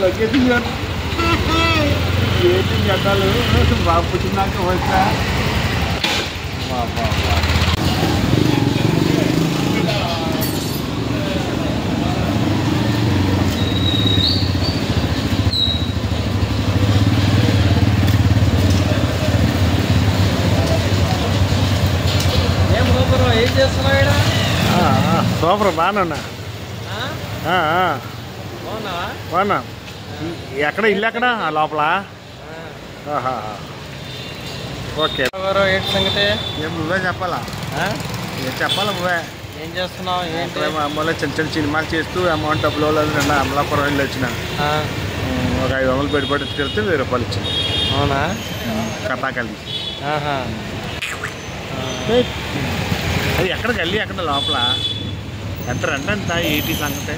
Location ఏంటి గడ్డాలు బాగా పుట్టినాక వచ్చా ఏం చేస్తున్నావు? సూపర్ బాగున్నా బాగున్నా. ఎక్కడ ఇల్లు ఎక్కడ లోపల? ఓకే. ఏంటి సంగతి? ఏం నువ్వే చెప్పాలా? ఏం చెప్పాలా నువ్వే? ఏం చేస్తున్నావు? ఏంటి అమ్మలో చిన్న చిన్న సినిమాలు చేస్తూ అమౌంట్ డబ్బులు నిన్న అమలాపురం వెళ్ళి వచ్చిన. ఒక 500 పెట్టుబడి తిరిగితే 1000 రూపాయలు ఇచ్చింది. అవునా? కథాకల్లి అది ఎక్కడ గల్లీ ఎక్కడ లోపల ఎంత రెంట్ ఎంత 80 సంగతి?